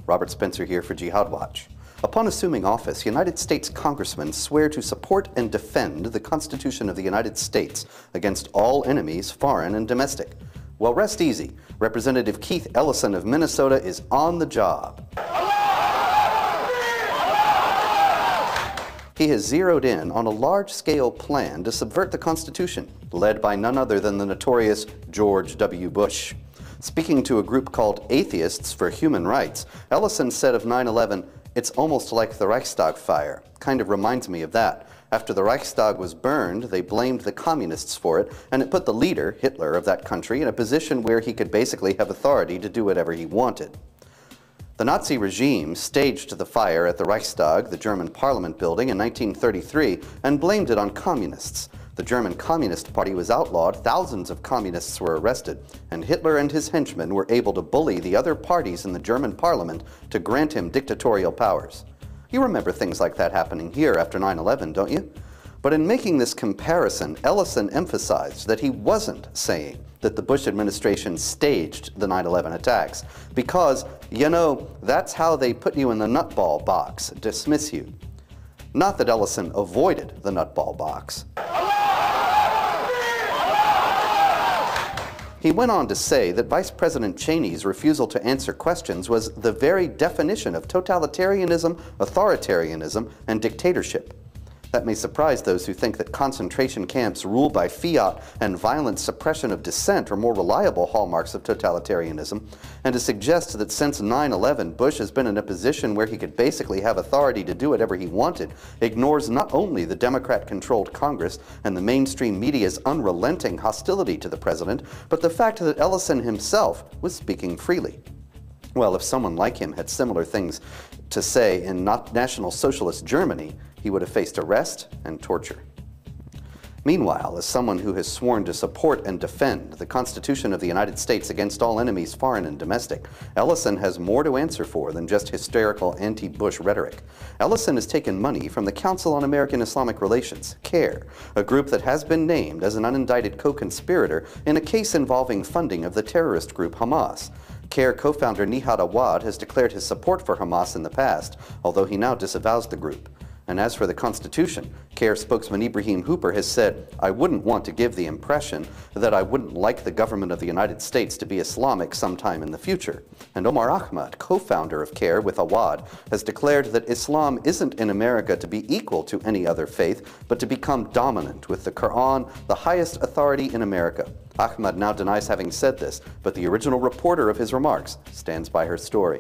Robert Spencer here for Jihad Watch. Upon assuming office, United States congressmen swear to support and defend the Constitution of the United States against all enemies, foreign and domestic. Well, rest easy. Representative Keith Ellison of Minnesota is on the job. He has zeroed in on a large-scale plan to subvert the Constitution, led by none other than the notorious George W. Bush. Speaking to a group called Atheists for Human Rights, Ellison said of 9/11, "It's almost like the Reichstag fire. Kind of reminds me of that. After the Reichstag was burned, they blamed the communists for it, and it put the leader, Hitler, of that country in a position where he could basically have authority to do whatever he wanted." The Nazi regime staged the fire at the Reichstag, the German parliament building, in 1933 and blamed it on communists. The German Communist Party was outlawed, thousands of communists were arrested, and Hitler and his henchmen were able to bully the other parties in the German parliament to grant him dictatorial powers. You remember things like that happening here after 9/11, don't you? But in making this comparison, Ellison emphasized that he wasn't saying that the Bush administration staged the 9/11 attacks, because, you know, that's how they put you in the nutball box, dismiss you. Not that Ellison avoided the nutball box. He went on to say that Vice President Cheney's refusal to answer questions was the very definition of totalitarianism, authoritarianism, and dictatorship. That may surprise those who think that concentration camps ruled by fiat and violent suppression of dissent are more reliable hallmarks of totalitarianism, and to suggest that since 9/11 Bush has been in a position where he could basically have authority to do whatever he wanted ignores not only the Democrat-controlled Congress and the mainstream media's unrelenting hostility to the president, but the fact that Ellison himself was speaking freely. Well, if someone like him had similar things to say in National Socialist Germany, he would have faced arrest and torture. Meanwhile, as someone who has sworn to support and defend the Constitution of the United States against all enemies, foreign and domestic, Ellison has more to answer for than just hysterical anti-Bush rhetoric. Ellison has taken money from the Council on American Islamic Relations, CARE, a group that has been named as an unindicted co-conspirator in a case involving funding of the terrorist group Hamas. CARE co-founder Nihad Awad has declared his support for Hamas in the past, although he now disavows the group. And as for the Constitution, CARE spokesman Ibrahim Hooper has said, "I wouldn't want to give the impression that I wouldn't like the government of the United States to be Islamic sometime in the future." And Omar Ahmad, co-founder of CARE with Awad, has declared that Islam isn't in America to be equal to any other faith, but to become dominant, with the Quran the highest authority in America. Ahmad now denies having said this, but the original reporter of his remarks stands by her story.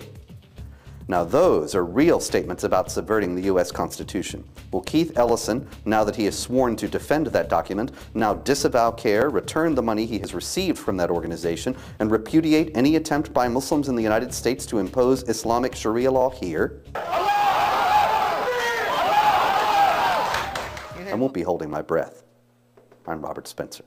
Now those are real statements about subverting the U.S. Constitution. Will Keith Ellison, now that he has sworn to defend that document, now disavow CARE, return the money he has received from that organization, and repudiate any attempt by Muslims in the United States to impose Islamic Sharia law here? I won't be holding my breath. I'm Robert Spencer.